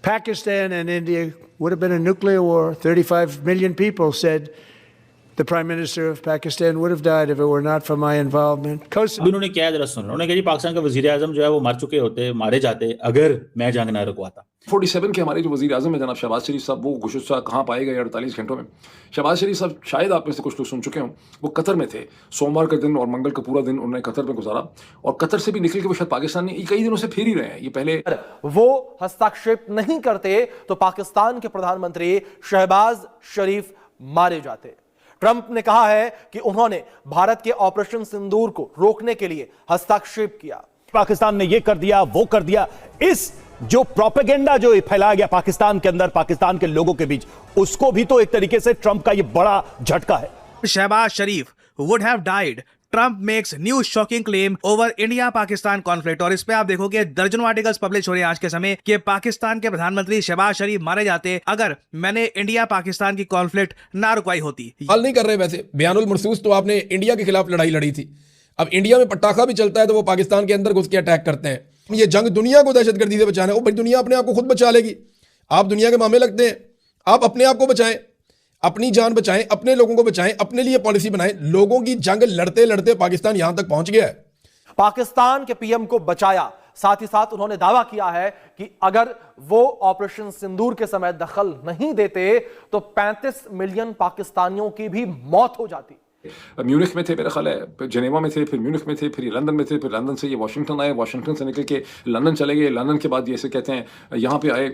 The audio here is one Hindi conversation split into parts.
Pakistan and India would have been a nuclear war. 35 million people said the Prime Minister of Pakistan would have died if it were not for my involvement. अब इन्होंने क्या जरा सुन, उन्होंने कहा जी पाकिस्तान का वजीर आजम जो है वो मर चुके होते, मारे जाते अगर मैं जंग ना रुकवाता। 47 के हमारे जो वजीर आजम है जनाब शहबाज शरीफ साहब, वो गुज़श्ता कहाँ पाए गए 48 घंटों में। शहबाज शरीफ साहब शायद आप में से कुछ लोग सुन चुके हों, वो कतर में थे। सोमवार का दिन और मंगल का पूरा दिन उन्होंने कतर में गुजारा और कतर से भी निकल के वो शायद पाकिस्तान में कई दिनों से फिर ही रहे हैं। ये पहले वो हस्तक्षेप नहीं करते तो पाकिस्तान के प्रधानमंत्री शहबाज शरीफ मारे जाते। ट्रंप ने कहा है कि उन्होंने भारत के ऑपरेशन सिंदूर को रोकने के लिए हस्तक्षेप किया। पाकिस्तान ने यह कर दिया, वो कर दिया। इस जो प्रोपेगेंडा जो फैलाया गया पाकिस्तान के अंदर, पाकिस्तान के लोगों के बीच, उसको भी तो एक तरीके से ट्रंप का यह बड़ा झटका है। Shahbaz Sharif would have died, Trump makes new shocking claim over India Pakistan conflict. और इस पे आप देखोगे दर्जनों आर्टिकल्स पब्लिश हो रहे हैं आज के समय कि पाकिस्तान के प्रधानमंत्री शहबाज शरीफ मारे जाते अगर मैंने इंडिया पाकिस्तान की कॉन्फ्लिक्ट ना रुकवाई होती। हाल नहीं कर रहे वैसे, बयानुल मरसूस तो आपने इंडिया के खिलाफ लड़ाई लड़ी थी। अब इंडिया में पटाखा भी चलता है तो वो पाकिस्तान के अंदर घुस के अटैक करते हैं। ये जंग दुनिया को दहशतगर्दी से बचाना है। वो भाई दुनिया अपने आप को खुद बचा लेगी। आप दुनिया के मामले लगते हैं, आप अपने आप को बचाएं, अपनी जान बचाएं, अपने लोगों को बचाएं, अपने लिए पॉलिसी बनाएं। लोगों की जंग लड़ते लड़ते पाकिस्तान यहां तक पहुंच गया है। पाकिस्तान के पीएम को बचाया, साथ ही साथ उन्होंने दावा किया है कि अगर वो ऑपरेशन सिंदूर के समय दखल नहीं देते तो 35 मिलियन पाकिस्तानियों की भी मौत हो जाती। म्यूनिख में थे, मेरा ख्याल है जनेवा में थे, फिर म्यूनिख में थे, फिर लंदन में थे, फिर लंदन से ये वाशिंगटन आए, वाशिंगटन से निकल के लंदन चले गए, लंदन के बाद जैसे कहते हैं यहाँ पे आए,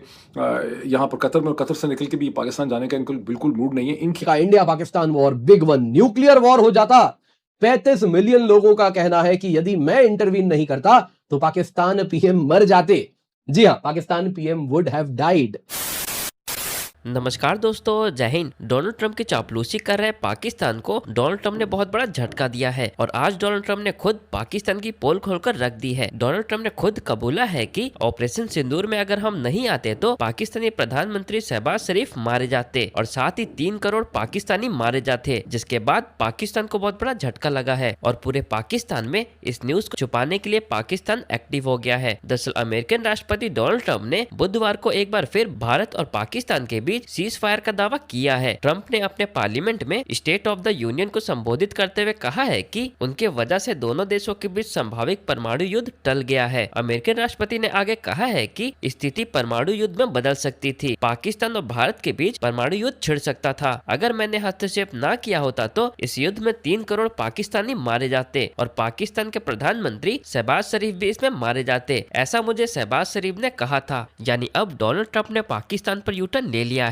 यहाँ पर कतर में, और कतर से निकल के भी पाकिस्तान जाने का इनको बिल्कुल मूड नहीं है। इनकी India Pakistan war big one nuclear war हो जाता। 35 मिलियन लोगों का कहना है कि यदि मैं इंटरवीन नहीं करता तो पाकिस्तान पीएम मर जाते। जी हाँ, Pakistan PM would have died. नमस्कार दोस्तों, जय हिंद। डोनाल्ड ट्रंप की चापलूसी कर रहे पाकिस्तान को डोनाल्ड ट्रंप ने बहुत बड़ा झटका दिया है और आज डोनाल्ड ट्रंप ने खुद पाकिस्तान की पोल खोलकर रख दी है। डोनाल्ड ट्रंप ने खुद कबूला है कि ऑपरेशन सिंदूर में अगर हम नहीं आते तो पाकिस्तानी प्रधानमंत्री शहबाज शरीफ मारे जाते और साथ ही 3 करोड़ पाकिस्तानी मारे जाते, जिसके बाद पाकिस्तान को बहुत बड़ा झटका लगा है और पूरे पाकिस्तान में इस न्यूज को छुपाने के लिए पाकिस्तान एक्टिव हो गया है। दरअसल अमेरिकन राष्ट्रपति डोनाल्ड ट्रंप ने बुधवार को एक बार फिर भारत और पाकिस्तान के बीच सीज फायर का दावा किया है। ट्रंप ने अपने पार्लियामेंट में स्टेट ऑफ द यूनियन को संबोधित करते हुए कहा है कि उनके वजह से दोनों देशों के बीच संभावित परमाणु युद्ध टल गया है। अमेरिकन राष्ट्रपति ने आगे कहा है कि स्थिति परमाणु युद्ध में बदल सकती थी। पाकिस्तान और भारत के बीच परमाणु युद्ध छिड़ सकता था। अगर मैंने हस्तक्षेप न किया होता तो इस युद्ध में 3 करोड़ पाकिस्तानी मारे जाते और पाकिस्तान के प्रधानमंत्री शहबाज शरीफ भी इसमें मारे जाते, ऐसा मुझे शहबाज शरीफ ने कहा था। यानी अब डोनाल्ड ट्रंप ने पाकिस्तान पर यूटर्न ले लिया है।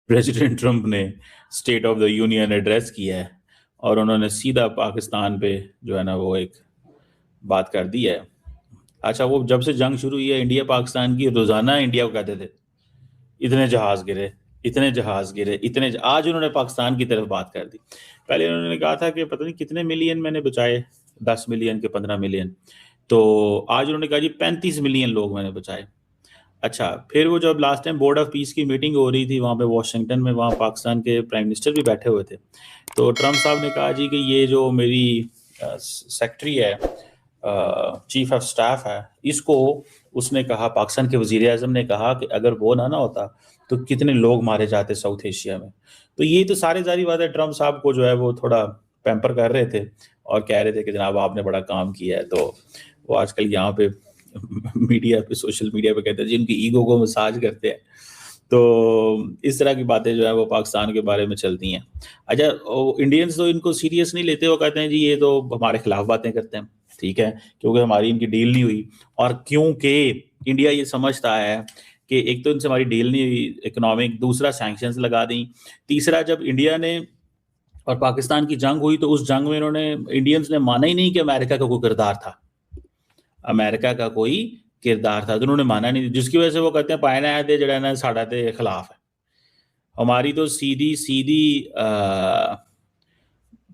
प्रेसिडेंट ट्रंप ने state of the union address किया है और उन्होंने सीधा पाकिस्तान पे जो है ना वो एक बात कर दी है। अच्छा, वो जब से जंग शुरू हुई है इंडिया पाकिस्तान की, रोजाना इंडिया को कहते थे इतने जहाज गिरे, इतने जहाज गिरे, इतने। आज उन्होंने पाकिस्तान की तरफ बात कर दी। पहले उन्होंने कहा था कि पता नहीं कितने मिलियन मैंने बचाए, 10 मिलियन के 15 मिलियन, तो आज उन्होंने कहा जी 35 मिलियन लोग मैंने बचाए। अच्छा, फिर वो जब last time board of piece की मीटिंग हो रही थी वहाँ पे वाशिंगटन में, वहाँ पाकिस्तान के प्राइम मिनिस्टर भी बैठे हुए थे, तो ट्रंप साहब ने कहा जी कि ये जो मेरी सेक्रेटरी है, चीफ ऑफ स्टाफ है, इसको उसने कहा, पाकिस्तान के वजीर आजम ने कहा कि अगर वो ना होता तो कितने लोग मारे जाते साउथ एशिया में। तो ये तो सारी बात है, ट्रंप साहब को जो है वो थोड़ा पैम्पर कर रहे थे और कह रहे थे कि जनाब आपने बड़ा काम किया है। तो वो आजकल यहाँ पे मीडिया पे, सोशल मीडिया पे कहते हैं जिनकी ईगो को मसाज करते हैं। तो इस तरह की बातें जो है वो पाकिस्तान के बारे में चलती हैं। अच्छा, इंडियंस तो इनको सीरियस नहीं लेते, वो कहते हैं जी ये तो हमारे खिलाफ बातें करते हैं। ठीक है, क्योंकि हमारी इनकी डील नहीं हुई और क्योंकि इंडिया ये समझता है कि एक तो इनसे हमारी डील नहीं हुई इकोनॉमिक, दूसरा सैंक्शंस लगा दी, तीसरा जब इंडिया ने और पाकिस्तान की जंग हुई तो उस जंग में इन्होंने, इंडियंस ने माना ही नहीं कि अमेरिका का कोई किरदार था, अमेरिका का कोई किरदार था, तो उन्होंने माना नहीं, जिसकी वजह से वो कहते हैं पायना है जो है ना साढ़ा के खिलाफ है। हमारी तो सीधी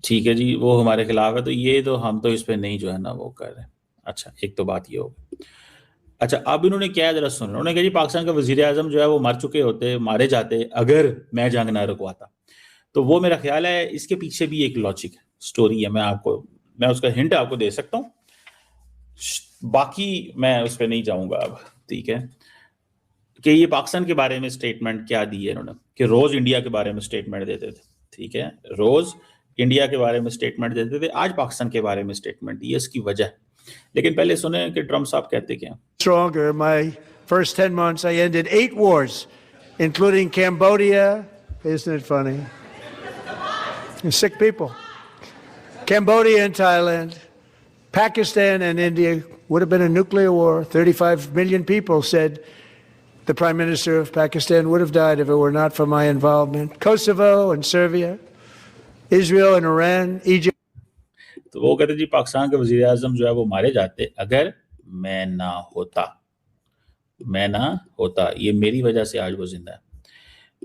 ठीक है जी वो हमारे खिलाफ है, तो ये तो हम तो इस पे नहीं जो है ना वो कर रहे हैं। अच्छा, एक तो बात ये होगी। अच्छा, अब इन्होंने क्या जरा सुन, उन्होंने कहा जी पाकिस्तान का वजीर आजम जो है वो मर चुके होते, मारे जाते अगर मैं जंग ना रुकवाता। तो वो मेरा ख्याल है इसके पीछे भी एक लॉजिक है। स्टोरी है, मैं उसका हिंट आपको दे सकता हूँ, बाकी मैं उस पर नहीं जाऊंगा अब, ठीक है। कि ये पाकिस्तान के बारे में स्टेटमेंट क्या दी है इन्होंने, कि रोज इंडिया के बारे में स्टेटमेंट देते थे, ठीक है, रोज इंडिया के बारे में स्टेटमेंट देते थे, आज पाकिस्तान के बारे में स्टेटमेंट दी है, इसकी वजह। लेकिन पहले सुने कि ट्रम्प साहब कहते क्या। Stronger. My first 10 months, I ended 8 wars, including Cambodia. Isn't it funny? Sick people. Cambodia and Thailand, Pakistan and India would have been a nuclear war. 35 million people said the Prime Minister of Pakistan would have died if it were not for my involvement. Kosovo and Serbia, Israel and Iran, Egypt. तो वो कहते जी पाकिस्तान के वजीर आजम जो है वो मारे जाते अगर मैं ना होता, ये मेरी वजह से आज वो जिंदा है।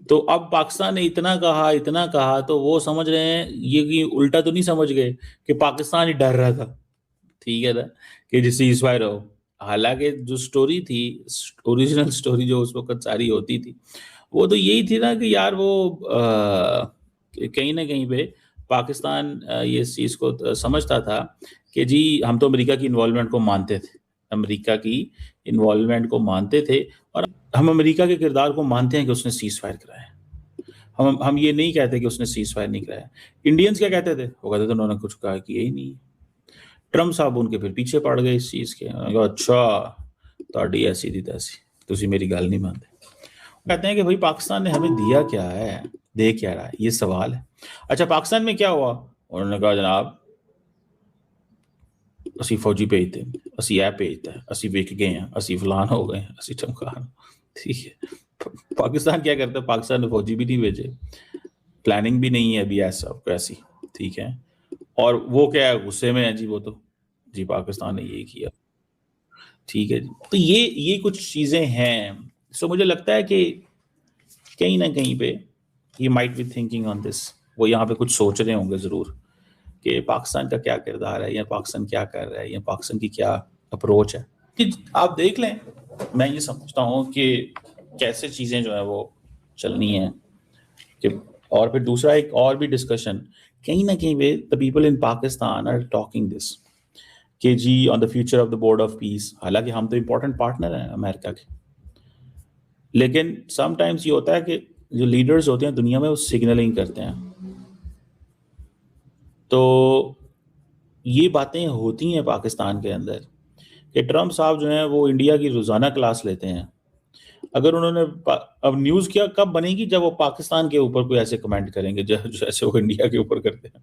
तो अब पाकिस्तान ने इतना कहा तो वो समझ रहे हैं ये कि उल्टा तो नहीं समझ गए कि पाकिस्तान ही डर रहा था, ठीक है ना, कि जिससे सीज़फायर हो। हालांकि जो स्टोरी थी, ओरिजिनल स्टोरी जो उस वक्त सारी होती थी, वो तो यही थी ना कि यार वो कहीं ना कहीं पे पाकिस्तान ये इस चीज़ को समझता था कि जी हम तो अमेरिका की इन्वॉल्वमेंट को मानते थे, और हम अमेरिका के किरदार को मानते हैं कि उसने सीज़ फायर कराया। हम ये नहीं कहते कि उसने सीज़ फायर नहीं कराया। इंडियंस क्या कहते थे, वो कहते थे उन्होंने कुछ कहा कि यही नहीं। ट्रम्प साहब उनके फिर पीछे पड़ गए इस चीज़ के, अच्छा ताड़ी ऐसी थी तैसी, तुसी मेरी गल नहीं मानते। कहते हैं कि भाई पाकिस्तान ने हमें दिया क्या है, दे क्या रहा है, ये सवाल है। अच्छा पाकिस्तान में क्या हुआ, उन्होंने कहा जनाब असी फौजी भेजते, असी ऐ भेजता है, असी विक गए हैं, असी फलान हो गए, असी चमकान, ठीक है। पाकिस्तान क्या करता है, पाकिस्तान ने फौजी भी नहीं भेजे, प्लानिंग भी नहीं है अभी ऐसा ऐसी, ठीक है। और वो क्या है, गुस्से में है जी, वो तो जी पाकिस्तान ने यही किया, ठीक है जी। तो ये कुछ चीज़ें हैं। सो मुझे लगता है कि कहीं ना कहीं पे he might be thinking on this, वो यहाँ पे कुछ सोच रहे होंगे ज़रूर कि पाकिस्तान का क्या किरदार है, या पाकिस्तान क्या कर रहा है, या पाकिस्तान की क्या अप्रोच है। कि आप देख लें, मैं ये समझता हूँ कि कैसे चीज़ें जो है वो चलनी है। कि और फिर दूसरा एक और भी डिस्कशन, कहीं ना कहीं पे the people in Pakistan are talking this कि जी on the future of the board of peace. हालांकि हम तो इम्पोर्टेंट पार्टनर हैं अमेरिका के, लेकिन समटाइम्स ये होता है कि जो लीडर्स होते हैं दुनिया में वो सिग्नलिंग करते हैं, तो ये बातें होती हैं पाकिस्तान के अंदर कि ट्रम्प साहब जो हैं वो इंडिया की रोज़ाना क्लास लेते हैं। अगर उन्होंने अब न्यूज़ क्या कब बनेगी, जब वो पाकिस्तान के ऊपर कोई ऐसे कमेंट करेंगे जैसे वो इंडिया के ऊपर करते हैं,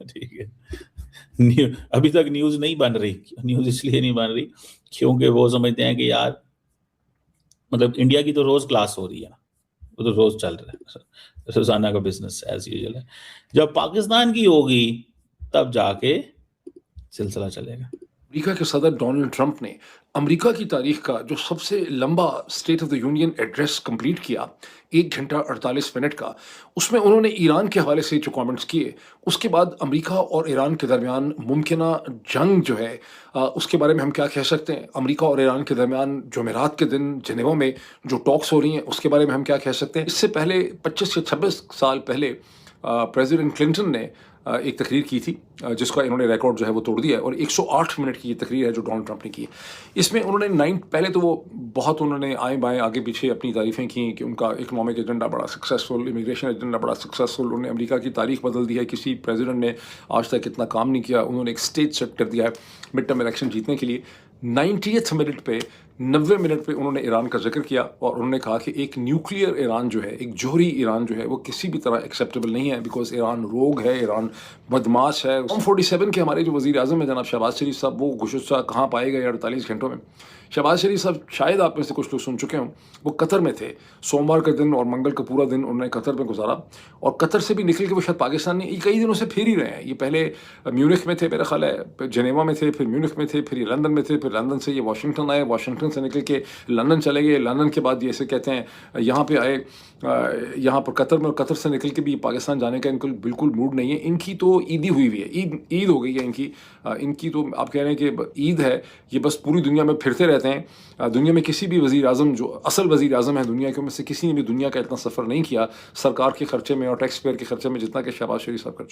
ठीक है। अभी तक न्यूज़ नहीं बन रही, न्यूज़ इसलिए नहीं बन रही क्योंकि वो समझते हैं कि यार मतलब इंडिया की तो रोज़ क्लास हो रही है, वो तो रोज़ चल रहा है, रोज़ाना का बिजनेस एज यूजुअल है। जब पाकिस्तान की होगी तब जाके सिलसिला चलेगा। अमेरिका के सदर डोनाल्ड ट्रंप ने अमेरिका की तारीख का जो सबसे लंबा state of the union address complete किया, 1 घंटा 48 मिनट का, उसमें उन्होंने ईरान के हवाले से जो कमेंट्स किए, उसके बाद अमेरिका और ईरान के दरमियान मुमकिना जंग जो है उसके बारे में हम क्या कह सकते हैं। अमेरिका और ईरान के दरमियान जुमेरात के दिन जिनेवा में जो टॉक्स हो रही हैं उसके बारे में हम क्या कह सकते हैं। इससे पहले 25 से 26 साल पहले प्रेसिडेंट क्लिंटन ने एक तकरीर की थी जिसका इन्होंने रिकॉर्ड जो है वो तोड़ दिया है, और 108 मिनट की ये तकरीर है जो डोनाल्ड ट्रंप ने की। इसमें उन्होंने पहले तो वो बहुत उन्होंने आए बाएं आगे पीछे अपनी तारीफ़ें की कि उनका इकोनॉमिक एजेंडा बड़ा सक्सेसफुल, इमिग्रेशन एजेंडा बड़ा सक्सेसफुल, उन्होंने अमेरिका की तारीख बदल दी है, किसी प्रेसिडेंट ने आज तक इतना काम नहीं किया। उन्होंने एक स्टेज सेट कर दिया है मिड टर्म इलेक्शन जीतने के लिए। 90th मिनट पे 90 मिनट पे उन्होंने ईरान का जिक्र किया और उन्होंने कहा कि एक न्यूक्लियर ईरान जो है, एक जोहरी ईरान जो है, वो किसी भी तरह एक्सेप्टेबल नहीं है, बिकॉज ईरान रोग है, ईरान बदमाश है। 47 के हमारे जो वज़ीर आज़म है जनाब शहबाज शरीफ साहब, वो गुस्सा कहाँ पाए गए 48 घंटों में। शहबाज शरीफ साहब शायद आप में से कुछ लोग सुन चुके हों, वो कतर में थे। सोमवार का दिन और मंगल का पूरा दिन उन्होंने कतर में गुजारा, और कतर से भी निकल के वो शायद पाकिस्तान में कई दिनों से फिर ही रहे हैं। ये पहले म्यूनिख में थे, मेरा ख्याल है जनेवा में थे, फिर म्यूनिख में थे, फिर ये लंदन में थे, फिर लंदन से ये वाशिंगटन आए, वाशिंगटन से निकल के लंदन चले गए, लंदन के बाद ये ऐसे कहते हैं यहाँ पे आए, यहाँ पर कतर में, और कतर से निकल के भी पाकिस्तान जाने का इनको बिल्कुल मूड नहीं है। इनकी तो ईदी हुई हुई है, ईद हो गई है इनकी तो आप कह रहे हैं कि ईद है, ये बस पूरी दुनिया में फिरते रहते हैं। दुनिया में किसी भी वज़ीर आज़म जो असल वज़ीर आज़म है दुनिया के, उनमें से किसी ने भी दुनिया का इतना सफ़र नहीं किया सरकार के खर्चे में और टैक्स पेयर के खर्चे में जितना कि शहबाज शरीफ साहब कर चुके।